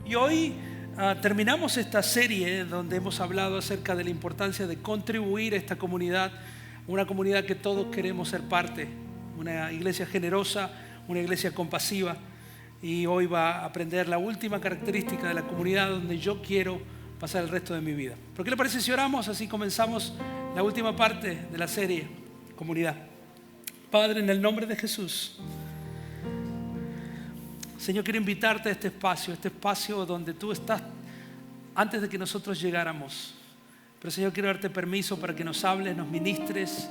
Y hoy terminamos esta serie donde hemos hablado acerca de la importancia de contribuir a esta comunidad, una comunidad que todos queremos ser parte, una iglesia generosa, una iglesia compasiva. Y hoy va a aprender la última característica de la comunidad donde yo quiero pasar el resto de mi vida. ¿Por qué le parece si oramos? Así comenzamos la última parte de la serie, comunidad. Padre, en el nombre de Jesús, Señor, quiero invitarte a este espacio donde tú estás antes de que nosotros llegáramos. Pero Señor, quiero darte permiso para que nos hables, nos ministres,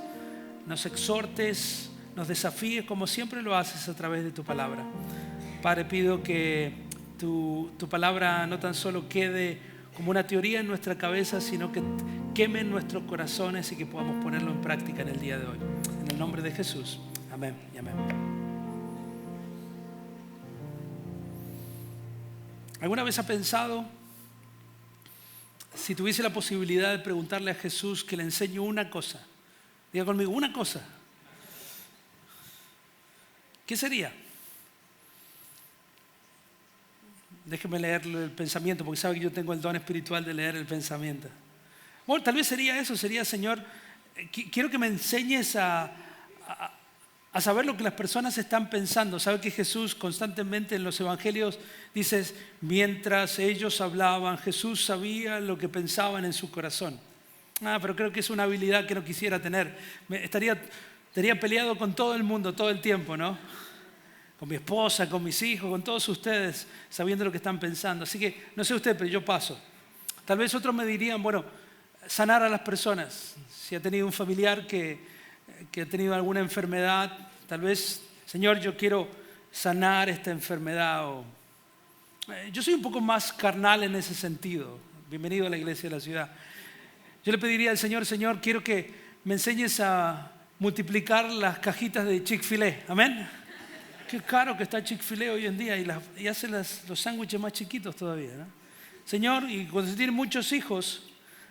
nos exhortes, nos desafíes como siempre lo haces a través de tu palabra. Padre, pido que tu palabra no tan solo quede como una teoría en nuestra cabeza, sino que queme en nuestros corazones y que podamos ponerlo en práctica en el día de hoy. En el nombre de Jesús. Amén y amén. ¿Alguna vez ha pensado, si tuviese la posibilidad de preguntarle a Jesús que le enseñe una cosa? Diga conmigo, una cosa. ¿Qué sería? Déjeme leerle el pensamiento, porque sabe que yo tengo el don espiritual de leer el pensamiento. Bueno, tal vez sería eso, sería, Señor, quiero que me enseñes a saber lo que las personas están pensando. Sabe que Jesús constantemente en los evangelios dice, mientras ellos hablaban, Jesús sabía lo que pensaban en su corazón. Pero creo que es una habilidad que no quisiera tener. Estaría peleado con todo el mundo todo el tiempo, ¿no? Con mi esposa, con mis hijos, con todos ustedes, sabiendo lo que están pensando. Así que, no sé usted, pero yo paso. Tal vez otros me dirían, bueno, sanar a las personas. Si ha tenido un familiar que ha tenido alguna enfermedad, tal vez, Señor, yo quiero sanar esta enfermedad. Yo soy un poco más carnal en ese sentido. Bienvenido a la iglesia de la ciudad. Yo le pediría al Señor, Señor, quiero que me enseñes a multiplicar las cajitas de Chick-fil-A. Amén. Qué caro que está Chick-fil-A hoy en día y hace los sándwiches más chiquitos todavía, ¿no? Señor, y cuando se tienen muchos hijos,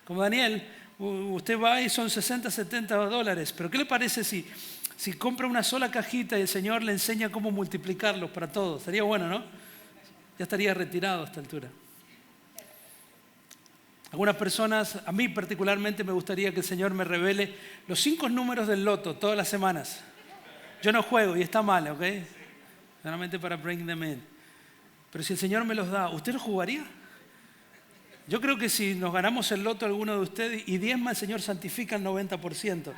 como Daniel, usted va y son $60, $70. Pero ¿qué le parece si compra una sola cajita y el Señor le enseña cómo multiplicarlos para todos? Sería bueno, ¿no? Ya estaría retirado a esta altura. Algunas personas, a mí particularmente me gustaría que el Señor me revele los 5 números del loto todas las semanas. Yo no juego y está mal, ¿ok? Solamente para bring them in. Pero si el Señor me los da, ¿usted lo jugaría? Yo creo que si nos ganamos el loto alguno de ustedes y diezma, el Señor santifica el 90%.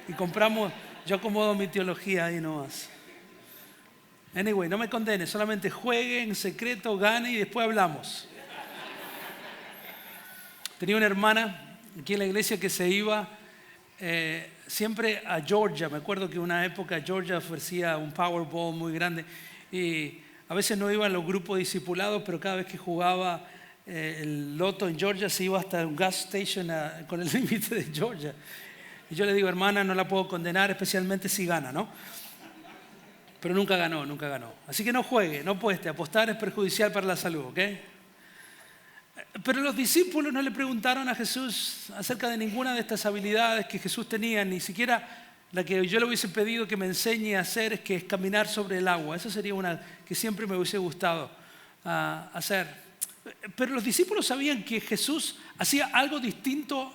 Y compramos, yo acomodo mi teología ahí nomás. Anyway, no me condene, solamente juegue en secreto, gane y después hablamos. Tenía una hermana aquí en la iglesia que se iba siempre a Georgia. Me acuerdo que una época Georgia ofrecía un Powerball muy grande y a veces no iban los grupos discipulados, pero cada vez que jugaba el loto en Georgia se iba hasta un gas station con el límite de Georgia. Y yo le digo, hermana, no la puedo condenar, especialmente si gana, ¿no? Pero nunca ganó. Así que no juegue, no apueste. Apostar es perjudicial para la salud, ¿ok? Pero los discípulos no le preguntaron a Jesús acerca de ninguna de estas habilidades que Jesús tenía, ni siquiera la que yo le hubiese pedido que me enseñe a hacer, que es caminar sobre el agua. Esa sería una que siempre me hubiese gustado hacer. Pero los discípulos sabían que Jesús hacía algo distinto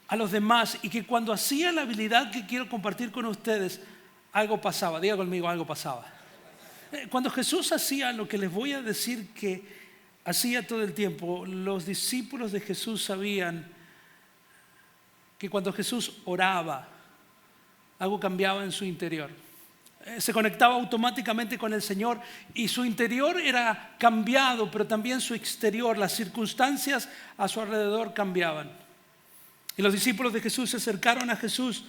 a los demás y que cuando hacía la habilidad que quiero compartir con ustedes, algo pasaba. Diga conmigo, algo pasaba. Cuando Jesús hacía lo que les voy a decir que hacía todo el tiempo, los discípulos de Jesús sabían que cuando Jesús oraba, algo cambiaba en su interior. Se conectaba automáticamente con el Señor y su interior era cambiado, pero también su exterior, las circunstancias a su alrededor cambiaban. Y los discípulos de Jesús se acercaron a Jesús,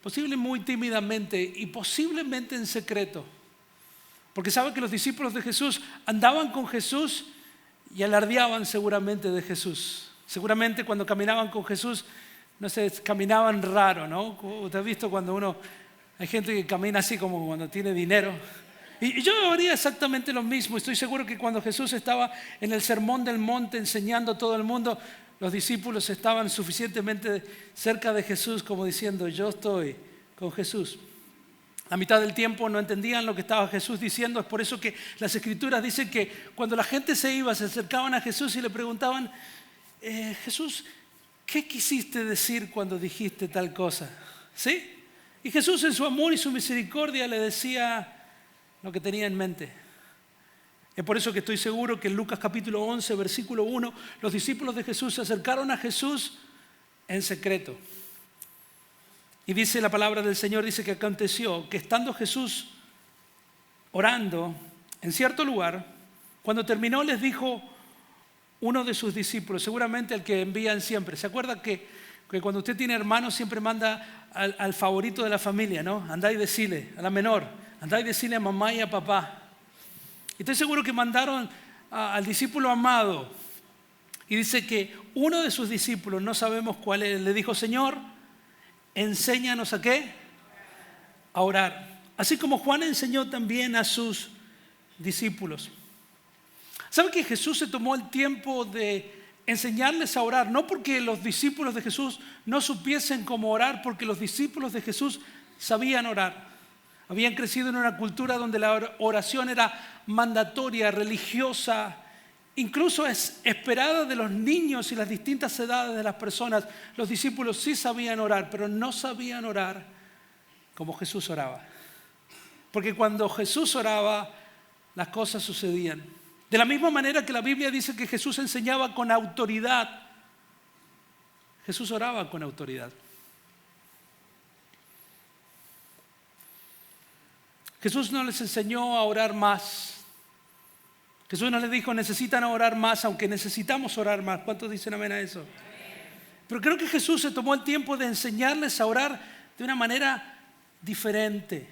posiblemente muy tímidamente y posiblemente en secreto. Porque saben que los discípulos de Jesús andaban con Jesús y alardeaban seguramente de Jesús. Seguramente cuando caminaban con Jesús, no sé, caminaban raro, ¿no? ¿Usted ha visto cuando hay gente que camina así como cuando tiene dinero? Y yo haría exactamente lo mismo. Estoy seguro que cuando Jesús estaba en el Sermón del Monte enseñando a todo el mundo, los discípulos estaban suficientemente cerca de Jesús como diciendo, yo estoy con Jesús. La mitad del tiempo no entendían lo que estaba Jesús diciendo. Es por eso que las Escrituras dicen que cuando la gente se iba, se acercaban a Jesús y le preguntaban, Jesús, ¿qué quisiste decir cuando dijiste tal cosa? ¿Sí? Y Jesús en su amor y su misericordia le decía lo que tenía en mente. Es por eso que estoy seguro que en Lucas capítulo 11, versículo 1, los discípulos de Jesús se acercaron a Jesús en secreto. Y dice la palabra del Señor, dice que aconteció que estando Jesús orando en cierto lugar, cuando terminó les dijo uno de sus discípulos, seguramente el que envían siempre. ¿Se acuerda que cuando usted tiene hermanos siempre manda al favorito de la familia, ¿no? Andá y decile, a la menor, andá y decile a mamá y a papá. Y estoy seguro que mandaron al discípulo amado. Y dice que uno de sus discípulos, no sabemos cuál es, le dijo, Señor, enséñanos a qué, a orar. Así como Juan enseñó también a sus discípulos. ¿Sabe que Jesús se tomó el tiempo de enseñarles a orar? No porque los discípulos de Jesús no supiesen cómo orar, porque los discípulos de Jesús sabían orar. Habían crecido en una cultura donde la oración era mandatoria, religiosa, incluso es esperada de los niños y las distintas edades de las personas. Los discípulos sí sabían orar, pero no sabían orar como Jesús oraba. Porque cuando Jesús oraba, las cosas sucedían. De la misma manera que la Biblia dice que Jesús enseñaba con autoridad, Jesús oraba con autoridad. Jesús no les enseñó a orar más. Jesús no les dijo, necesitan orar más, aunque necesitamos orar más. ¿Cuántos dicen amén a eso? Pero creo que Jesús se tomó el tiempo de enseñarles a orar de una manera diferente.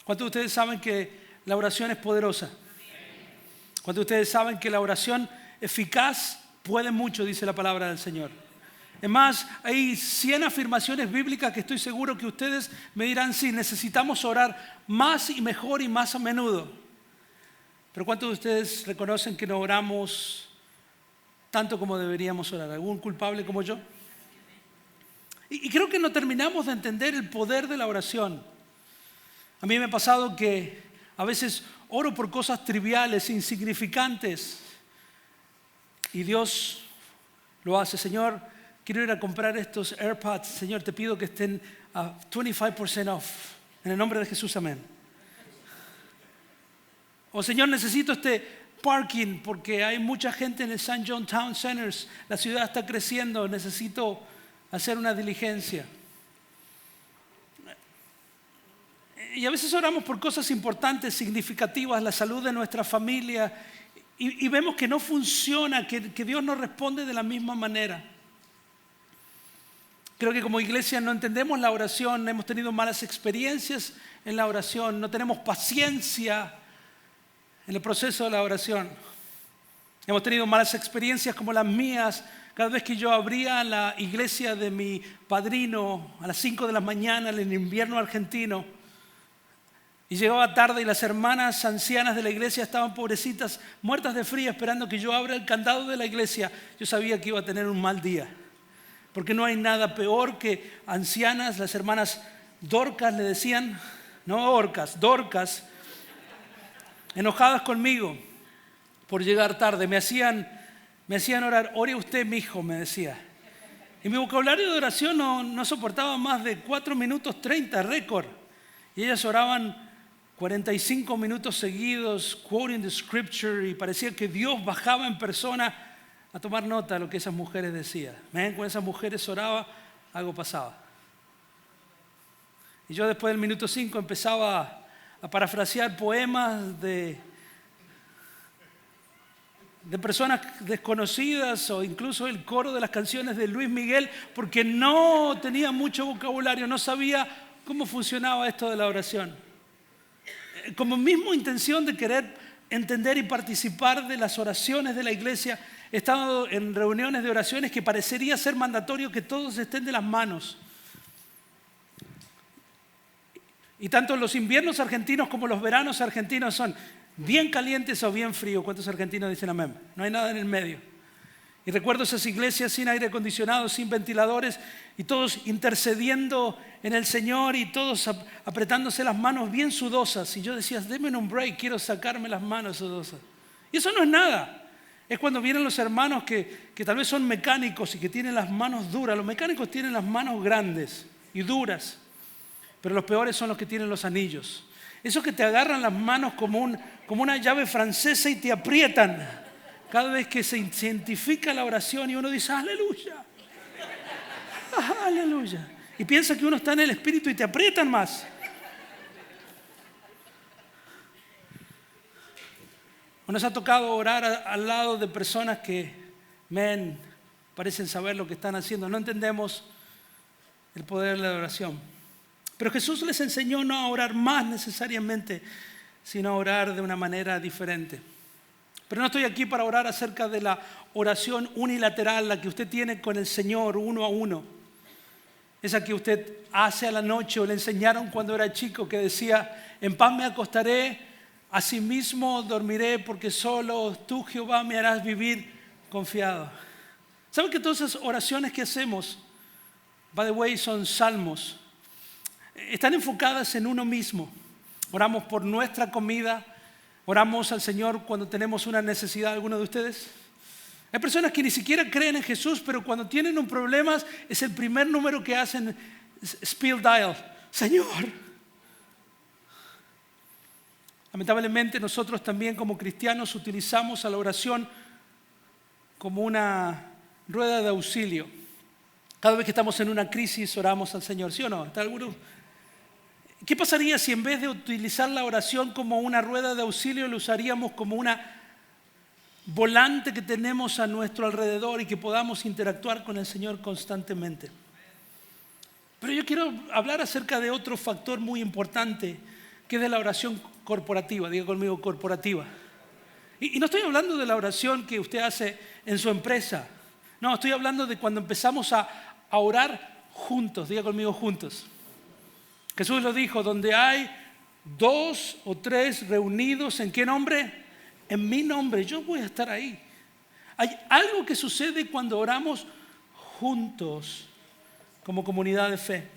¿Cuántos de ustedes saben que la oración es poderosa? ¿Cuántos de ustedes saben que la oración eficaz puede mucho, dice la palabra del Señor? Es más, hay 100 afirmaciones bíblicas que estoy seguro que ustedes me dirán, sí, necesitamos orar más y mejor y más a menudo. Pero ¿cuántos de ustedes reconocen que no oramos tanto como deberíamos orar? ¿Algún culpable como yo? Y creo que no terminamos de entender el poder de la oración. A mí me ha pasado que a veces oro por cosas triviales, insignificantes, y Dios lo hace. Señor, quiero ir a comprar estos AirPods. Señor, te pido que estén a 25% off. En el nombre de Jesús, amén. O Señor, necesito este parking porque hay mucha gente en el St. John Town Centers. La ciudad está creciendo, necesito hacer una diligencia. Y a veces oramos por cosas importantes, significativas, la salud de nuestra familia, y vemos que no funciona, que Dios no responde de la misma manera. Creo que como iglesia no entendemos la oración, hemos tenido malas experiencias en la oración, no tenemos paciencia en el proceso de la oración. Hemos tenido malas experiencias como las mías. Cada vez que yo abría la iglesia de mi padrino a las 5 de la mañana en el invierno argentino, y llegaba tarde y las hermanas ancianas de la iglesia estaban pobrecitas, muertas de frío, esperando que yo abra el candado de la iglesia, yo sabía que iba a tener un mal día. Porque no hay nada peor que ancianas, las hermanas Dorcas le decían, no Orcas, Dorcas, enojadas conmigo por llegar tarde. Me hacían orar, ore usted, mi hijo, me decía. Y mi vocabulario de oración no soportaba más de 4 minutos 30, récord. Y ellas oraban 45 minutos seguidos, quoting the scripture, y parecía que Dios bajaba en persona a tomar nota de lo que esas mujeres decían. Cuando esas mujeres oraban, algo pasaba. Y yo después del minuto 5 empezaba a parafrasear poemas de personas desconocidas o incluso el coro de las canciones de Luis Miguel, porque no tenía mucho vocabulario, no sabía cómo funcionaba esto de la oración. Como mismo intención de querer entender y participar de las oraciones de la iglesia, he estado en reuniones de oraciones que parecería ser mandatorio que todos estén de las manos. Y tanto los inviernos argentinos como los veranos argentinos son bien calientes o bien fríos. ¿Cuántos argentinos dicen amén? No hay nada en el medio. Y recuerdo esas iglesias sin aire acondicionado, sin ventiladores, y todos intercediendo en el Señor y todos apretándose las manos bien sudosas. Y yo decía, denme un break, quiero sacarme las manos sudosas. Y eso no es nada. Es cuando vienen los hermanos que tal vez son mecánicos y que tienen las manos duras. Los mecánicos tienen las manos grandes y duras, pero los peores son los que tienen los anillos. Esos que te agarran las manos como una llave francesa y te aprietan. Cada vez que se identifica la oración y uno dice, aleluya, aleluya. Y piensa que uno está en el Espíritu y te aprietan más. Nos ha tocado orar al lado de personas que, parecen saber lo que están haciendo. No entendemos el poder de la oración. Pero Jesús les enseñó no a orar más necesariamente, sino a orar de una manera diferente. Pero no estoy aquí para orar acerca de la oración unilateral, la que usted tiene con el Señor uno a uno. Esa que usted hace a la noche o le enseñaron cuando era chico, que decía, en paz me acostaré, asimismo dormiré, porque solo tú, Jehová, me harás vivir confiado. ¿Saben que todas esas oraciones que hacemos, by the way, son salmos? Están enfocadas en uno mismo. Oramos por nuestra comida. Oramos al Señor cuando tenemos una necesidad. ¿Alguno de ustedes? Hay personas que ni siquiera creen en Jesús, pero cuando tienen un problema es el primer número que hacen, speed dial, Señor. Lamentablemente nosotros también como cristianos utilizamos a la oración como una rueda de auxilio. Cada vez que estamos en una crisis oramos al Señor, ¿sí o no? ¿Está alguno? ¿Qué pasaría si en vez de utilizar la oración como una rueda de auxilio, lo usaríamos como una volante que tenemos a nuestro alrededor y que podamos interactuar con el Señor constantemente? Pero yo quiero hablar acerca de otro factor muy importante, que es de la oración corporativa. Diga conmigo, corporativa. Y no estoy hablando de la oración que usted hace en su empresa. No, estoy hablando de cuando empezamos a orar juntos. Diga conmigo, juntos. Jesús lo dijo, donde hay 2 o 3 reunidos, ¿en qué nombre? En mi nombre, yo voy a estar ahí. Hay algo que sucede cuando oramos juntos como comunidad de fe.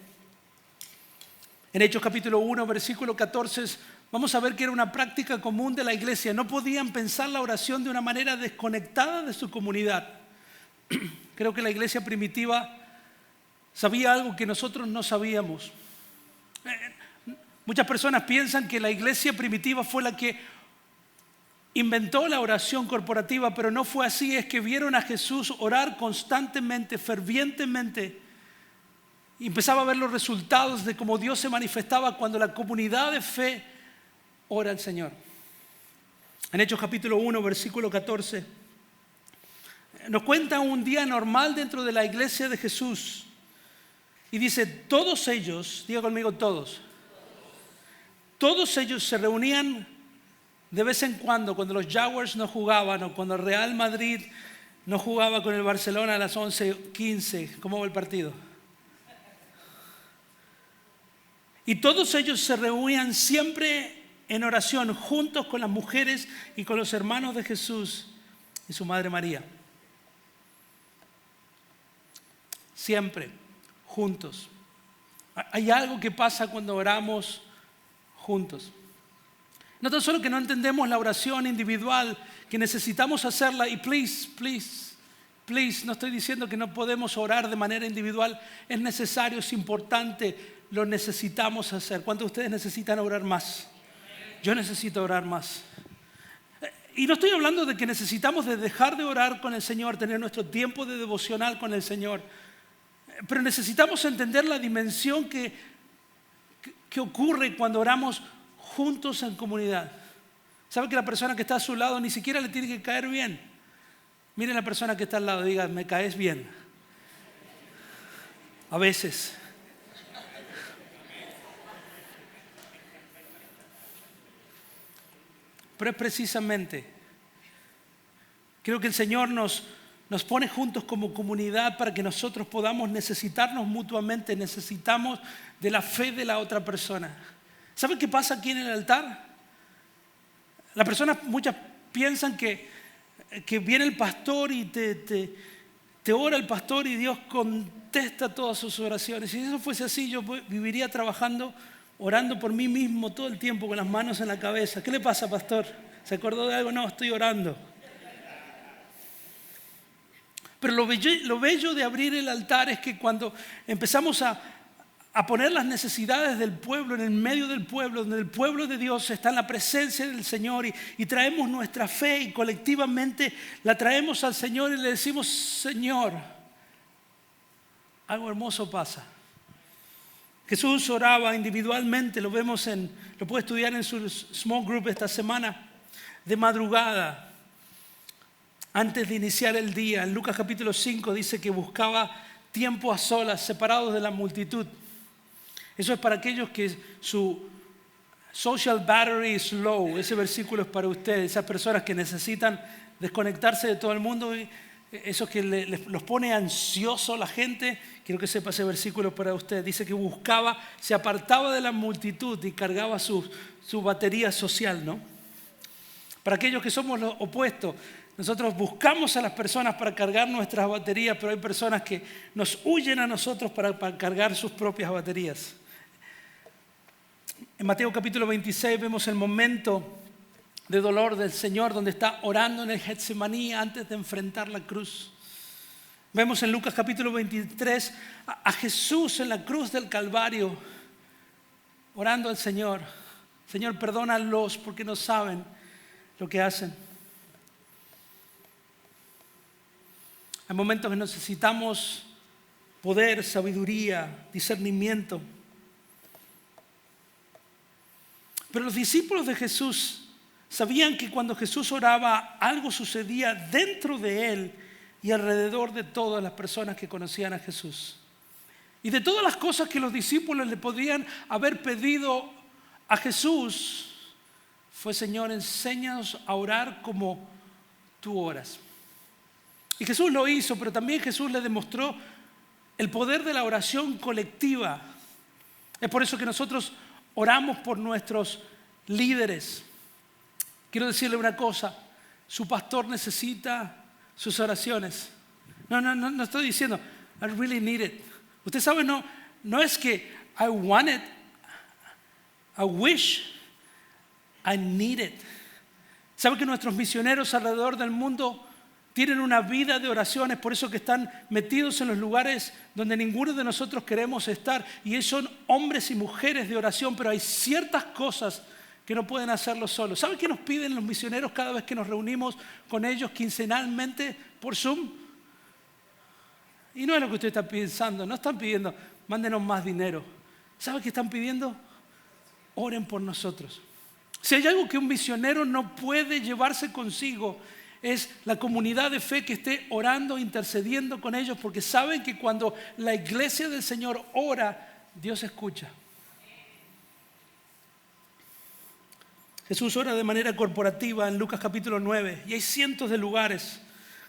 En Hechos capítulo 1, versículo 14, vamos a ver que era una práctica común de la iglesia. No podían pensar la oración de una manera desconectada de su comunidad. Creo que la iglesia primitiva sabía algo que nosotros no sabíamos. Muchas personas piensan que la iglesia primitiva fue la que inventó la oración corporativa, pero no fue así. Es que vieron a Jesús orar constantemente, fervientemente, y empezaba a ver los resultados de cómo Dios se manifestaba cuando la comunidad de fe ora al Señor. En Hechos capítulo 1, versículo 14, nos cuenta un día normal dentro de la iglesia de Jesús. Y dice, todos ellos, diga conmigo todos ellos se reunían de vez en cuando los Jaguars no jugaban o cuando el Real Madrid no jugaba con el Barcelona a las 11:15. ¿Cómo va el partido? Y todos ellos se reunían siempre en oración, juntos con las mujeres y con los hermanos de Jesús y su madre María. Siempre juntos. Hay algo que pasa cuando oramos juntos. No tan solo que no entendemos la oración individual, que necesitamos hacerla, y please, no estoy diciendo que no podemos orar de manera individual, es necesario, es importante, lo necesitamos hacer. ¿Cuántos de ustedes necesitan orar más? Yo necesito orar más. Y no estoy hablando de que necesitamos de dejar de orar con el Señor, tener nuestro tiempo de devocional con el Señor, pero necesitamos entender la dimensión que ocurre cuando oramos juntos en comunidad. ¿Sabe que la persona que está a su lado ni siquiera le tiene que caer bien? Mire a la persona que está al lado, diga, me caes bien. A veces. Pero es precisamente, creo que el Señor nos pone juntos como comunidad para que nosotros podamos necesitarnos mutuamente, necesitamos de la fe de la otra persona. ¿Saben qué pasa aquí en el altar? Muchas piensan que que viene el pastor y te ora el pastor y Dios contesta todas sus oraciones. Si eso fuese así, yo viviría trabajando, orando por mí mismo todo el tiempo con las manos en la cabeza. ¿Qué le pasa, pastor? ¿Se acordó de algo? No, estoy orando. Pero lo bello de abrir el altar es que cuando empezamos a poner las necesidades del pueblo en el medio del pueblo, donde el pueblo de Dios está en la presencia del Señor y traemos nuestra fe y colectivamente la traemos al Señor y le decimos, Señor, algo hermoso pasa. Jesús oraba individualmente, lo puede estudiar en su small group esta semana, de madrugada, antes de iniciar el día. En Lucas capítulo 5 dice que buscaba tiempo a solas, separados de la multitud. Eso es para aquellos que su social battery is low. Ese versículo es para ustedes, esas personas que necesitan desconectarse de todo el mundo, esos que los pone ansioso la gente. Quiero que sepa ese versículo para ustedes. Dice que buscaba, se apartaba de la multitud y cargaba su batería social, ¿no? Para aquellos que somos lo opuesto, nosotros buscamos a las personas para cargar nuestras baterías, pero hay personas que nos huyen a nosotros para cargar sus propias baterías. En Mateo capítulo 26 vemos el momento de dolor del Señor donde está orando en el Getsemaní antes de enfrentar la cruz. Vemos en Lucas capítulo 23 a Jesús en la cruz del Calvario orando al Señor. Señor, perdónalos porque no saben lo que hacen. Hay momentos que necesitamos poder, sabiduría, discernimiento. Pero los discípulos de Jesús sabían que cuando Jesús oraba, algo sucedía dentro de él y alrededor de todas las personas que conocían a Jesús. Y de todas las cosas que los discípulos le podrían haber pedido a Jesús, fue: Señor, enséñanos a orar como tú oras. Y Jesús lo hizo, pero también Jesús le demostró el poder de la oración colectiva. Es por eso que nosotros oramos por nuestros líderes. Quiero decirle una cosa: su pastor necesita sus oraciones. No estoy diciendo I really need it. Usted sabe, no es que I want it, I wish, I need it. ¿Sabe que nuestros misioneros alrededor del mundo tienen una vida de oraciones? Por eso que están metidos en los lugares donde ninguno de nosotros queremos estar. Y ellos son hombres y mujeres de oración, pero hay ciertas cosas que no pueden hacerlo solos. ¿Sabe qué nos piden los misioneros cada vez que nos reunimos con ellos quincenalmente por Zoom? Y no es lo que usted está pensando. No están pidiendo, mándenos más dinero. ¿Sabe qué están pidiendo? Oren por nosotros. Si hay algo que un misionero no puede llevarse consigo, es la comunidad de fe que esté orando, intercediendo con ellos, porque saben que cuando la iglesia del Señor ora, Dios escucha. Jesús ora de manera corporativa en Lucas capítulo 9, y hay cientos de lugares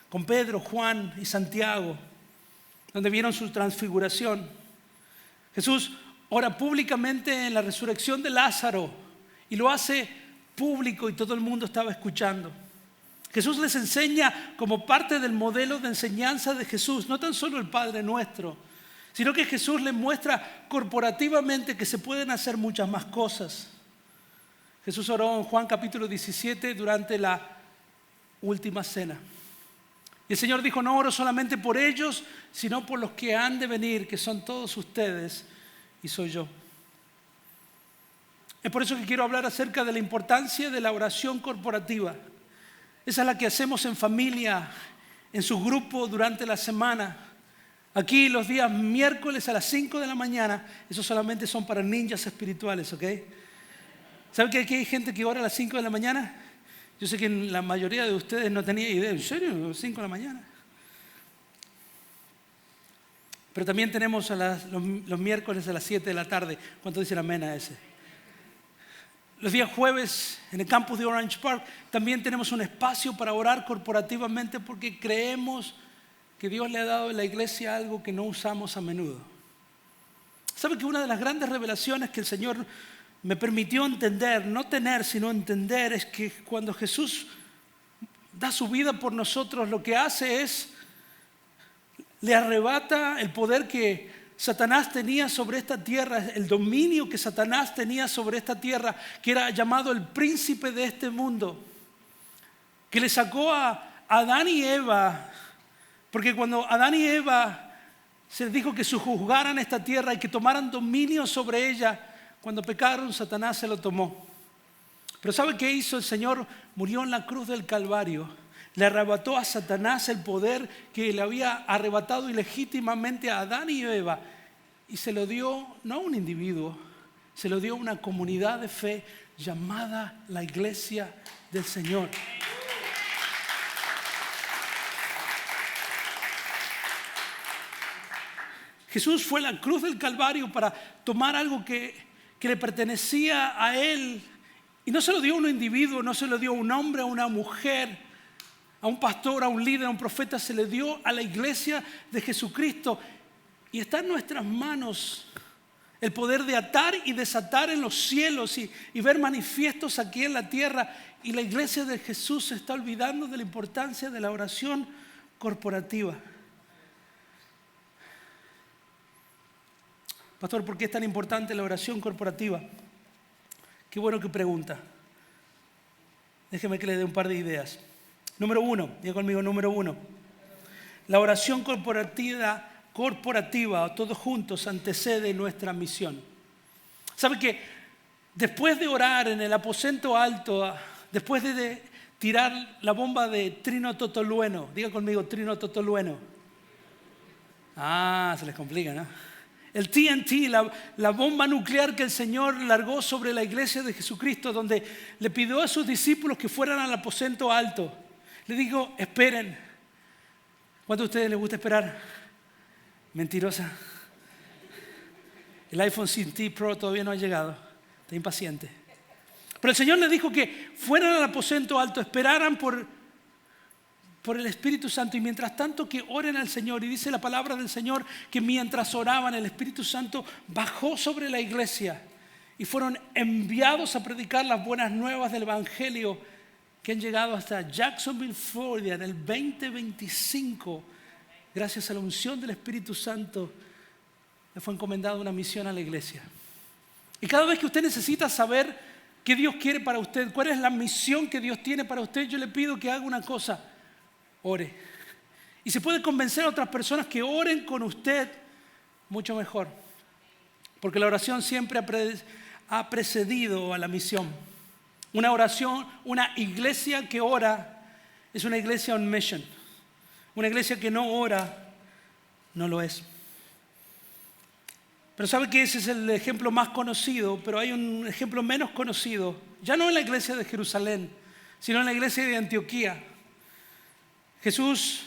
con Pedro, Juan y Santiago donde vieron su transfiguración. Jesús ora públicamente en la resurrección de Lázaro y lo hace público y todo el mundo estaba escuchando. Jesús les enseña como parte del modelo de enseñanza de Jesús, no tan solo el Padre Nuestro, sino que Jesús les muestra corporativamente que se pueden hacer muchas más cosas. Jesús oró en Juan capítulo 17 durante la última cena. Y el Señor dijo: no oro solamente por ellos, sino por los que han de venir, que son todos ustedes y soy yo. Es por eso que quiero hablar acerca de la importancia de la oración corporativa. Esa es la que hacemos en familia, en su grupo durante la semana. Aquí los días miércoles a las 5 de la mañana, eso solamente son para ninjas espirituales, ¿ok? ¿Saben que aquí hay gente que ora a las 5 de la mañana? Yo sé que la mayoría de ustedes no tenía idea. ¿En serio? 5 de la mañana. Pero también tenemos los miércoles a las 7 de la tarde. ¿Cuánto dicen amén a ese? Los días jueves en el campus de Orange Park también tenemos un espacio para orar corporativamente, porque creemos que Dios le ha dado a la iglesia algo que no usamos a menudo. ¿Sabe que una de las grandes revelaciones que el Señor me permitió entender, no tener, sino entender, es que cuando Jesús da su vida por nosotros, lo que hace es, le arrebata el poder que Satanás tenía sobre esta tierra, el dominio que Satanás tenía sobre esta tierra, que era llamado el príncipe de este mundo, que le sacó a Adán y Eva, porque cuando Adán y Eva se les dijo que sojuzgaran esta tierra y que tomaran dominio sobre ella, cuando pecaron, Satanás se lo tomó. Pero ¿sabe qué hizo el Señor? Murió en la cruz del Calvario. Le arrebató a Satanás el poder que le había arrebatado ilegítimamente a Adán y Eva. Y se lo dio, no a un individuo, se lo dio a una comunidad de fe llamada la Iglesia del Señor. Jesús fue a la cruz del Calvario para tomar algo que le pertenecía a Él. Y no se lo dio a un individuo, no se lo dio a un hombre, a una mujer, a un pastor, a un líder, a un profeta. Se le dio a la iglesia de Jesucristo. Y está en nuestras manos el poder de atar y desatar en los cielos y ver manifiestos aquí en la tierra. Y la iglesia de Jesús se está olvidando de la importancia de la oración corporativa. Pastor, ¿por qué es tan importante la oración corporativa? Qué bueno que pregunta. Déjeme que le dé un par de ideas. Número 1, diga conmigo, número 1. La oración corporativa, todos juntos, antecede nuestra misión. ¿Sabe que después de orar en el aposento alto, después de tirar la bomba de trino totolueno, diga conmigo, trino totolueno? Se les complica, ¿no? El TNT, la bomba nuclear que el Señor largó sobre la iglesia de Jesucristo, donde le pidió a sus discípulos que fueran al aposento alto. Le dijo, esperen. ¿Cuántos de ustedes les gusta esperar? Mentirosa. El iPhone 5T Pro todavía no ha llegado. Está impaciente. Pero el Señor les dijo que fueran al aposento alto, esperaran por el Espíritu Santo y mientras tanto que oren al Señor. Y dice la palabra del Señor que mientras oraban el Espíritu Santo bajó sobre la iglesia y fueron enviados a predicar las buenas nuevas del Evangelio que han llegado hasta Jacksonville, Florida en el 2025. Gracias a la unción del Espíritu Santo le fue encomendada una misión a la iglesia. Y cada vez que usted necesita saber qué Dios quiere para usted, cuál es la misión que Dios tiene para usted, yo le pido que haga una cosa. Ore. Y si puede convencer a otras personas que oren con usted, mucho mejor. Porque la oración siempre ha precedido a la misión. Una oración, una iglesia que ora es una iglesia on mission. Una iglesia que no ora no lo es. Pero sabe que ese es el ejemplo más conocido, pero hay un ejemplo menos conocido, ya no en la iglesia de Jerusalén, sino en la iglesia de Antioquía. Jesús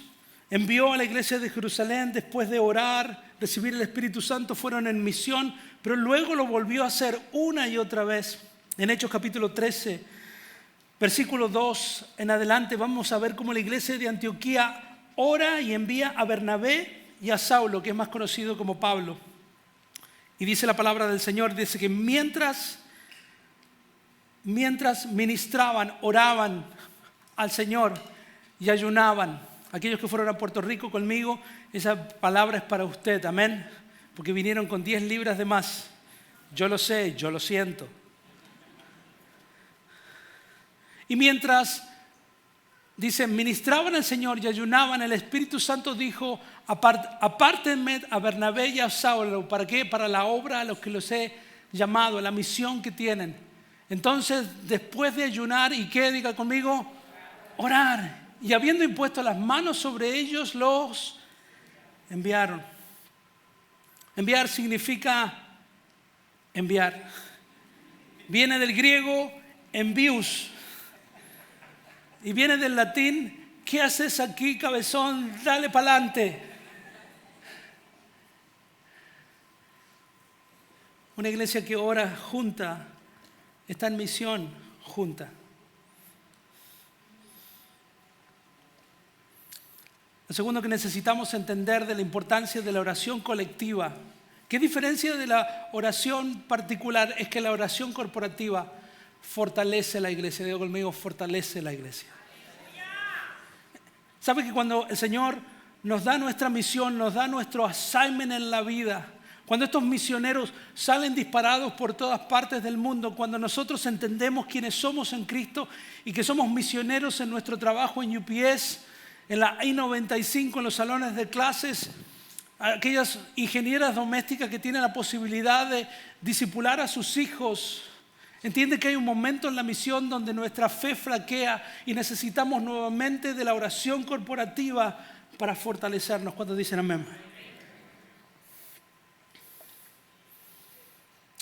envió a la iglesia de Jerusalén después de orar, recibir el Espíritu Santo, fueron en misión, pero luego lo volvió a hacer una y otra vez. En Hechos capítulo 13, versículo 2 en adelante, vamos a ver cómo la iglesia de Antioquía ora y envía a Bernabé y a Saulo, que es más conocido como Pablo. Y dice la palabra del Señor, dice que mientras ministraban, oraban al Señor y ayunaban. Aquellos que fueron a Puerto Rico conmigo, esa palabra es para usted, amén. Porque vinieron con 10 libras de más. Yo lo sé, yo lo siento. Y mientras, dice, ministraban al Señor y ayunaban, el Espíritu Santo dijo, apártenme a Bernabé y a Saulo. ¿Para qué? Para la obra a los que los he llamado, a la misión que tienen. Entonces, después de ayunar, ¿y qué? Diga conmigo, orar. Y habiendo impuesto las manos sobre ellos, los enviaron. Enviar significa enviar. Viene del griego envius. Y viene del latín, ¿qué haces aquí, cabezón? Dale para adelante. Una iglesia que ora junta, está en misión junta. Lo segundo que necesitamos entender de la importancia de la oración colectiva. ¿Qué diferencia de la oración particular? Es que la oración corporativa fortalece la iglesia. Digo conmigo, fortalece la iglesia. ¿Sabe que cuando el Señor nos da nuestra misión, nos da nuestro assignment en la vida, cuando estos misioneros salen disparados por todas partes del mundo, cuando nosotros entendemos quiénes somos en Cristo y que somos misioneros en nuestro trabajo en UPS, en la I-95, en los salones de clases, aquellas ingenieras domésticas que tienen la posibilidad de discipular a sus hijos, entiende que hay un momento en la misión donde nuestra fe flaquea y necesitamos nuevamente de la oración corporativa para fortalecernos. ¿Cuántos dicen amén?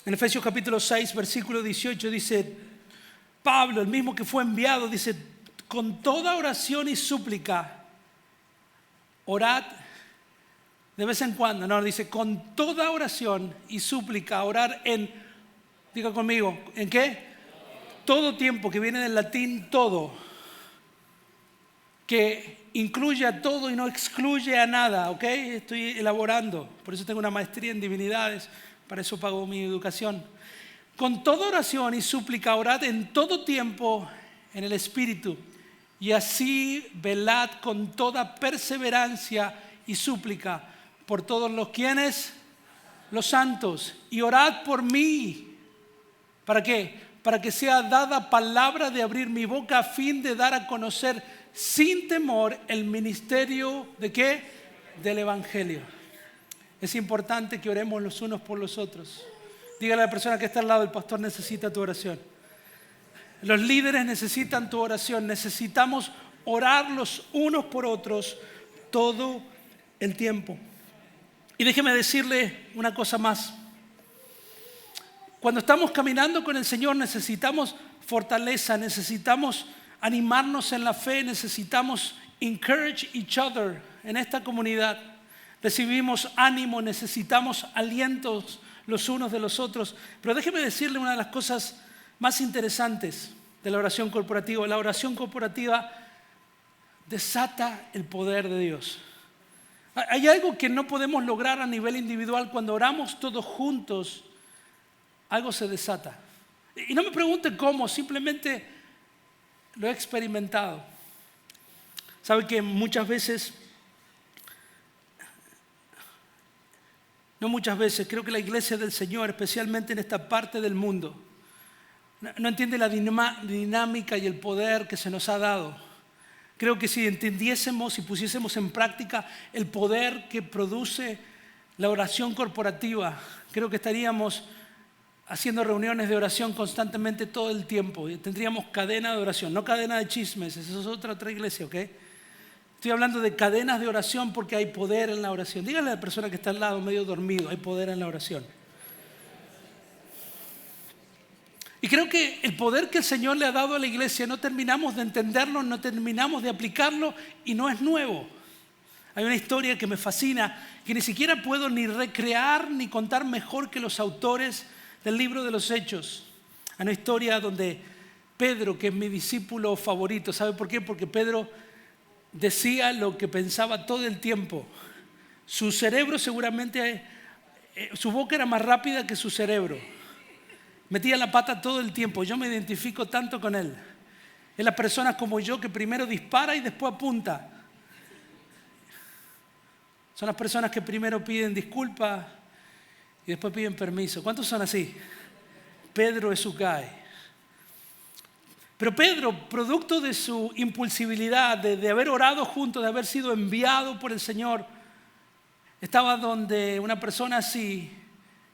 En Efesios capítulo 6, versículo 18 dice, Pablo, el mismo que fue enviado, dice, con toda oración y súplica, orad de vez en cuando. No, dice, con toda oración y súplica, orar en, diga conmigo, ¿en qué? Todo tiempo, que viene del latín todo, que incluye a todo y no excluye a nada, ¿ok? Estoy elaborando, por eso tengo una maestría en divinidades. Para eso pago mi educación. Con toda oración y súplica, orad en todo tiempo en el Espíritu. Y así velad con toda perseverancia y súplica por todos los quienes, los santos. Y orad por mí. ¿Para qué? Para que sea dada palabra de abrir mi boca a fin de dar a conocer sin temor el ministerio ¿de qué? Del Evangelio. Es importante que oremos los unos por los otros. Dígale a la persona que está al lado, el pastor necesita tu oración. Los líderes necesitan tu oración. Necesitamos orar los unos por otros todo el tiempo. Y déjeme decirle una cosa más. Cuando estamos caminando con el Señor necesitamos fortaleza, necesitamos animarnos en la fe, necesitamos encourage each other en esta comunidad. Recibimos ánimo, necesitamos alientos los unos de los otros. Pero déjeme decirle una de las cosas más interesantes de la oración corporativa. La oración corporativa desata el poder de Dios. Hay algo que no podemos lograr a nivel individual. Cuando oramos todos juntos, algo se desata. Y no me pregunte cómo, simplemente lo he experimentado. Sabe que muchas veces, no muchas veces, creo que la iglesia del Señor, especialmente en esta parte del mundo, no entiende la dinámica y el poder que se nos ha dado. Creo que si entendiésemos y pusiésemos en práctica el poder que produce la oración corporativa, creo que estaríamos haciendo reuniones de oración constantemente todo el tiempo. Y tendríamos cadena de oración, no cadena de chismes, eso es otra iglesia, ¿ok? Estoy hablando de cadenas de oración porque hay poder en la oración. Dígale a la persona que está al lado medio dormido, hay poder en la oración. Y creo que el poder que el Señor le ha dado a la iglesia no terminamos de entenderlo, no terminamos de aplicarlo y no es nuevo. Hay una historia que me fascina, que ni siquiera puedo ni recrear ni contar mejor que los autores del libro de los Hechos. Hay una historia donde Pedro, que es mi discípulo favorito, ¿sabe por qué? Porque Pedro decía lo que pensaba todo el tiempo. Su cerebro seguramente, su boca era más rápida que su cerebro. Metía la pata todo el tiempo. Yo me identifico tanto con él. Es la persona como yo que primero dispara y después apunta. Son las personas que primero piden disculpas y después piden permiso. ¿Cuántos son así? Pedro es su guy. Pero Pedro, producto de su impulsividad, de haber orado juntos, de haber sido enviado por el Señor, estaba donde una persona así,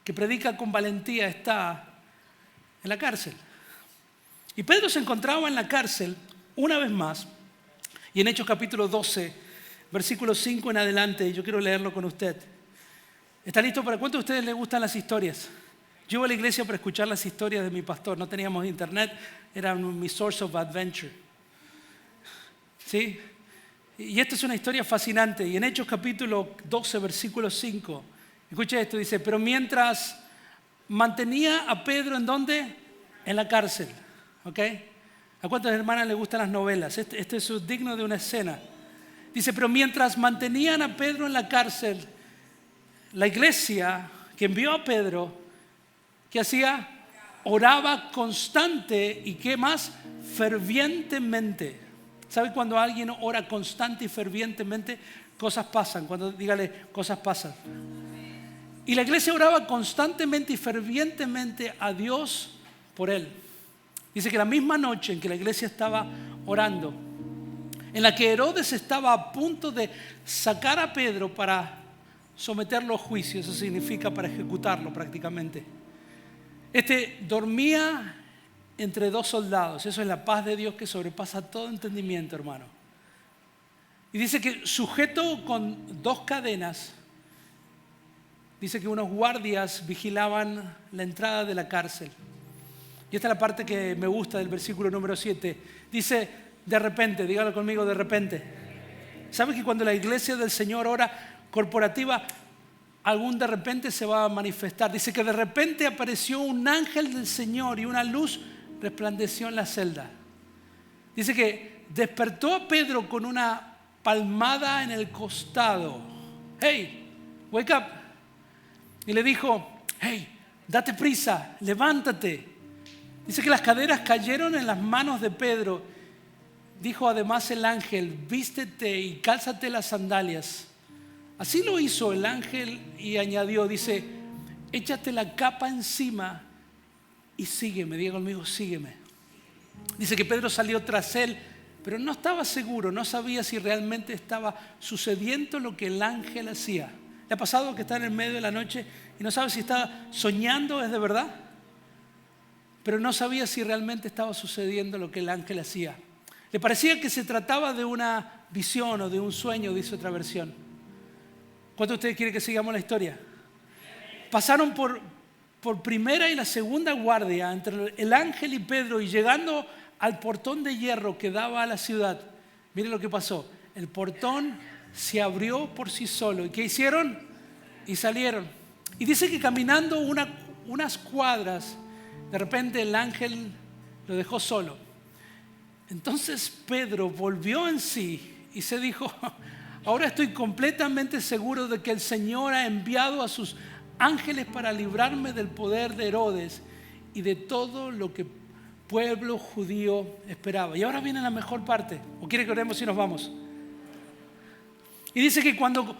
que predica con valentía, está en la cárcel. Y Pedro se encontraba en la cárcel una vez más. Y en Hechos capítulo 12, versículo 5 en adelante, yo quiero leerlo con usted. ¿Está listo? ¿Para cuántos de ustedes les gustan las historias? Yo iba a la iglesia para escuchar las historias de mi pastor. No teníamos internet, era mi source of adventure. ¿Sí? Y esta es una historia fascinante. Y en Hechos capítulo 12, versículo 5, escucha esto, dice, pero mientras mantenía a Pedro, ¿en dónde? En la cárcel. ¿Ok? ¿A cuántas hermanas les gustan las novelas? Este es digno de una escena. Dice, pero mientras mantenían a Pedro en la cárcel, la iglesia que envió a Pedro, ¿qué hacía? Oraba constante y ¿qué más? Fervientemente. ¿Sabe cuando alguien ora constante y fervientemente? Cosas pasan. Dígale, cosas pasan. Y la iglesia oraba constantemente y fervientemente a Dios por él. Dice que la misma noche en que la iglesia estaba orando, en la que Herodes estaba a punto de sacar a Pedro para someterlo a juicio, eso significa para ejecutarlo prácticamente. Dormía entre dos soldados. Eso es la paz de Dios que sobrepasa todo entendimiento, hermano. Y dice que sujeto con dos cadenas, dice que unos guardias vigilaban la entrada de la cárcel. Y esta es la parte que me gusta del versículo número 7. Dice, de repente, dígalo conmigo, de repente. ¿Sabe que cuando la iglesia del Señor ora corporativa, algún de repente se va a manifestar? Dice que de repente apareció un ángel del Señor y una luz resplandeció en la celda. Dice que despertó a Pedro con una palmada en el costado. Hey, wake up. Y le dijo, hey, date prisa, levántate. Dice que las caderas cayeron en las manos de Pedro. Dijo además el ángel, vístete y cálzate las sandalias. Así lo hizo el ángel y añadió, dice, échate la capa encima y sígueme. Diga conmigo, sígueme. Dice que Pedro salió tras él, pero no estaba seguro, no sabía si realmente estaba sucediendo lo que el ángel hacía. ¿Le ha pasado que está en el medio de la noche y no sabe si está soñando, es de verdad? Pero no sabía si realmente estaba sucediendo lo que el ángel hacía. Le parecía que se trataba de una visión o de un sueño, dice otra versión. ¿Cuántos de ustedes quieren que sigamos la historia? Pasaron por primera y la segunda guardia entre el ángel y Pedro, y llegando al portón de hierro que daba a la ciudad, miren lo que pasó. El portón se abrió por sí solo. ¿Y qué hicieron? Y salieron. Y dice que caminando unas cuadras, de repente el ángel lo dejó solo. Entonces Pedro volvió en sí y se dijo, ahora estoy completamente seguro de que el Señor ha enviado a sus ángeles para librarme del poder de Herodes y de todo lo que pueblo judío esperaba. Y ahora viene la mejor parte. ¿O quiere que oremos y nos vamos? Y dice que cuando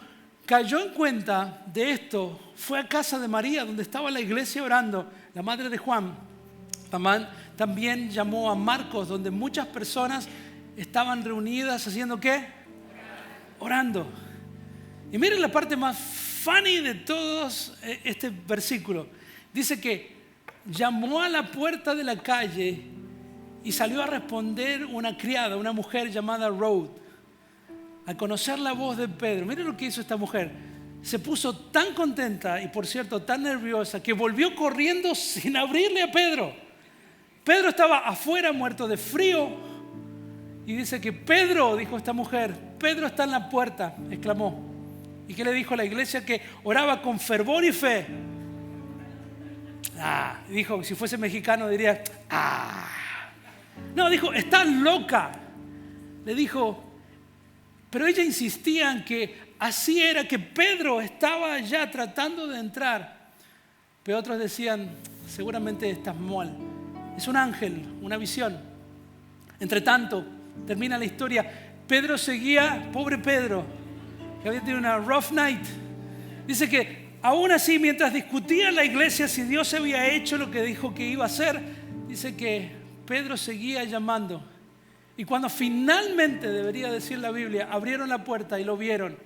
cayó en cuenta de esto, fue a casa de María, donde estaba la iglesia orando, la madre de Juan. También llamó a Marcos, donde muchas personas estaban reunidas haciendo ¿qué? Orando. Y miren la parte más funny de todos este versículo. Dice que llamó a la puerta de la calle y salió a responder una criada, una mujer llamada Rhoda. Al conocer la voz de Pedro, miren lo que hizo esta mujer. Se puso tan contenta y, por cierto, tan nerviosa que volvió corriendo sin abrirle a Pedro. Pedro estaba afuera muerto de frío y dice que Pedro, dijo esta mujer, Pedro está en la puerta, exclamó. ¿Y qué le dijo a la iglesia? Que oraba con fervor y fe. Dijo, si fuese mexicano diría, No, dijo, está loca. Le dijo, pero ella insistía en que así era, que Pedro estaba ya tratando de entrar. Pero otros decían, seguramente estás mal. Es un ángel, una visión. Entre tanto, termina la historia. Pedro seguía, pobre Pedro, que había tenido una rough night. Dice que aún así, mientras discutía en la iglesia si Dios había hecho lo que dijo que iba a hacer, dice que Pedro seguía llamando. Y cuando finalmente, debería decir la Biblia, abrieron la puerta y lo vieron,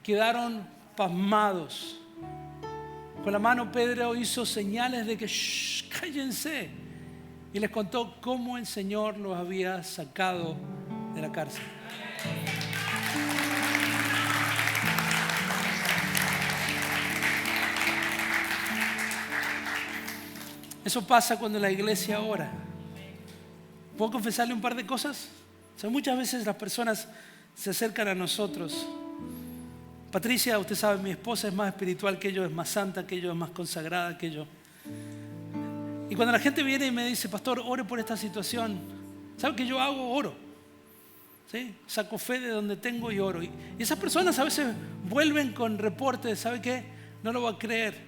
quedaron pasmados. Con la mano Pedro hizo señales de que cállense. Y les contó cómo el Señor los había sacado de la cárcel. Eso pasa cuando la iglesia ora. ¿Puedo confesarle un par de cosas? O sea, muchas veces las personas se acercan a nosotros. Patricia, usted sabe, mi esposa es más espiritual que yo, es más santa que yo, es más consagrada que yo. Y cuando la gente viene y me dice, pastor, ore por esta situación, ¿sabe qué yo hago? Oro. ¿Sí? Saco fe de donde tengo y oro. Y esas personas a veces vuelven con reportes, ¿sabe qué? No lo va a creer.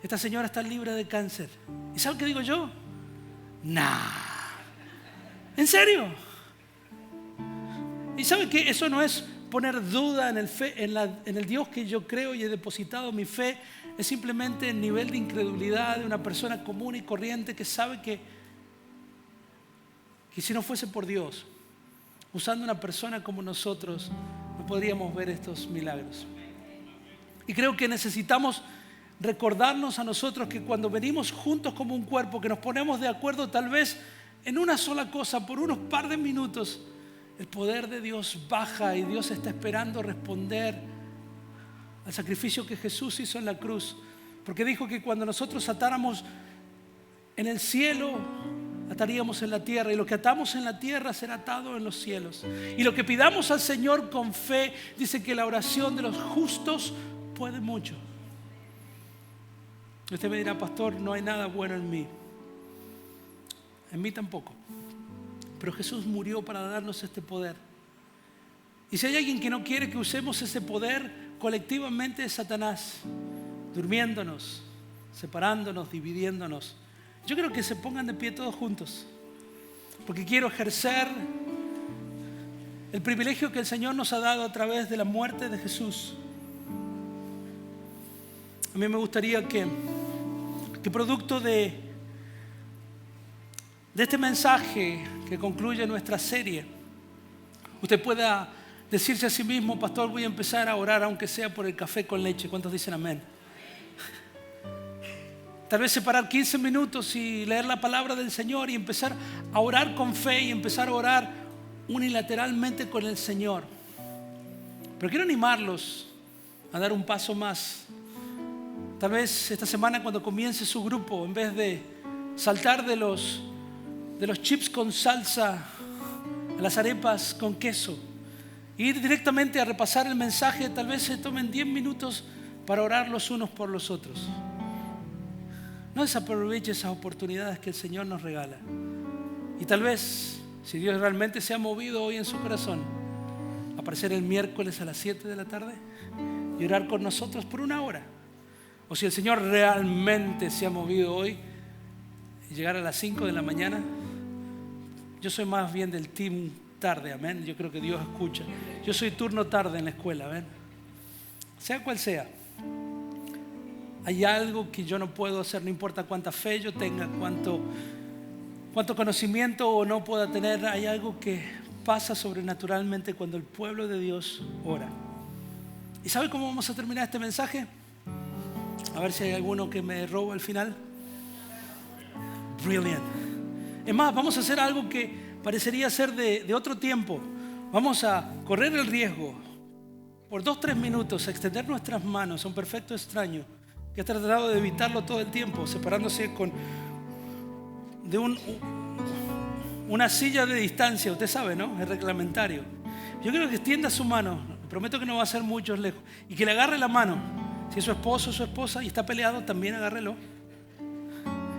Esta señora está libre de cáncer. ¿Y sabe qué digo yo? ¿En serio? Y ¿sabe qué? Eso no es poner duda en el Dios que yo creo y he depositado mi fe. Es simplemente el nivel de incredulidad de una persona común y corriente que sabe que si no fuese por Dios, usando una persona como nosotros, no podríamos ver estos milagros. Y creo que necesitamos recordarnos a nosotros que cuando venimos juntos como un cuerpo, que nos ponemos de acuerdo tal vez en una sola cosa por unos par de minutos, el poder de Dios baja y Dios está esperando responder al sacrificio que Jesús hizo en la cruz. Porque dijo que cuando nosotros atáramos en el cielo, ataríamos en la tierra, y lo que atamos en la tierra será atado en los cielos. Y lo que pidamos al Señor con fe, dice que la oración de los justos puede mucho. Usted me dirá: pastor, no hay nada bueno en mí. En mí tampoco. Pero Jesús murió para darnos este poder. Y si hay alguien que no quiere que usemos ese poder, colectivamente es Satanás, durmiéndonos, separándonos, dividiéndonos. Yo quiero que se pongan de pie todos juntos, porque quiero ejercer el privilegio que el Señor nos ha dado a través de la muerte de Jesús. A mí me gustaría que producto de este mensaje que concluye nuestra serie, usted pueda decirse a sí mismo: pastor, voy a empezar a orar aunque sea por el café con leche. ¿Cuántos dicen amén? Tal vez separar 15 minutos y leer la palabra del Señor y empezar a orar con fe y empezar a orar unilateralmente con el Señor. Pero quiero animarlos a dar un paso más. Tal vez esta semana, cuando comience su grupo, en vez de saltar de los chips con salsa a las arepas con queso, ir directamente a repasar el mensaje, tal vez se tomen 10 minutos para orar los unos por los otros. No desaproveche esas oportunidades que el Señor nos regala. Y tal vez, si Dios realmente se ha movido hoy en su corazón, aparecer el miércoles a las 7 de la tarde y orar con nosotros por 1 hora. O si el Señor realmente se ha movido hoy y llegar a las 5 de la mañana. Yo soy más bien del team tarde, amén. Yo creo que Dios escucha. Yo soy turno tarde en la escuela, amén. Sea cual sea, hay algo que yo no puedo hacer, no importa cuánta fe yo tenga, cuánto conocimiento o no pueda tener. Hay algo que pasa sobrenaturalmente cuando el pueblo de Dios ora. ¿Y sabe cómo vamos a terminar este mensaje? A ver si hay alguno que me roba al final. Brilliant. Es más, vamos a hacer algo que parecería ser de otro tiempo. Vamos a correr el riesgo por 2-3 minutos, a extender nuestras manos a un perfecto extraño que ha tratado de evitarlo todo el tiempo, separándose de una silla de distancia. Usted sabe, ¿no? Es reglamentario. Yo quiero que extienda su mano. Prometo que no va a ser mucho lejos. Y que le agarre la mano. Si es su esposo o su esposa y está peleado, también agárrelo.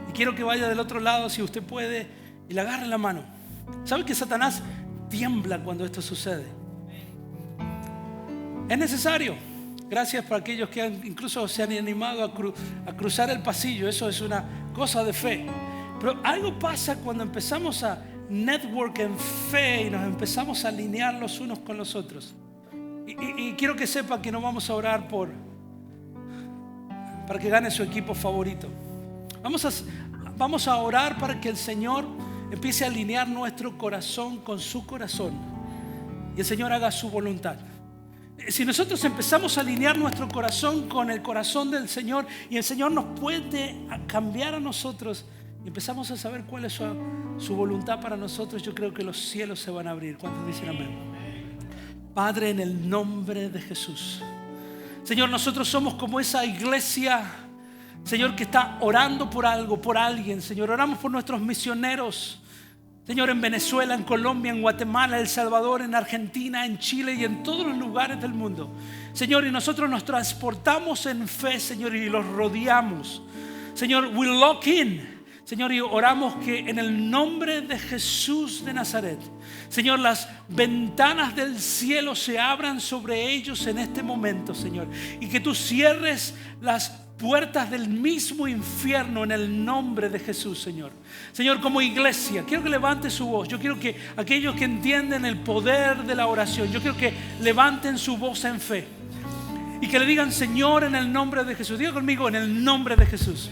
Y quiero que vaya del otro lado, si usted puede, y le agarre la mano. ¿Sabe que Satanás tiembla cuando esto sucede? Es necesario. Gracias para aquellos que incluso se han animado a cruzar el pasillo. Eso es una cosa de fe. Pero algo pasa cuando empezamos a network en fe y nos empezamos a alinear los unos con los otros. Y quiero que sepa que no vamos a orar para que gane su equipo favorito. Vamos a orar para que el Señor empiece a alinear nuestro corazón con su corazón y el Señor haga su voluntad. Si nosotros empezamos a alinear nuestro corazón con el corazón del Señor, y el Señor nos puede cambiar a nosotros y empezamos a saber cuál es su voluntad para nosotros, yo creo que los cielos se van a abrir. ¿Cuántos dicen amén? Padre, en el nombre de Jesús, Señor, nosotros somos como esa iglesia, Señor, que está orando por algo, por alguien. Señor, oramos por nuestros misioneros, Señor, en Venezuela, en Colombia, en Guatemala, El Salvador, en Argentina, en Chile y en todos los lugares del mundo. Señor, y nosotros nos transportamos en fe, Señor, y los rodeamos. Señor, we lock in. Señor, y oramos que en el nombre de Jesús de Nazaret, Señor, las ventanas del cielo se abran sobre ellos en este momento, Señor. Y que tú cierres las puertas del mismo infierno en el nombre de Jesús, Señor. Señor, como iglesia, quiero que levante su voz. Yo quiero que aquellos que entienden el poder de la oración, yo quiero que levanten su voz en fe y que le digan: Señor, en el nombre de Jesús. Diga conmigo: en el nombre de Jesús.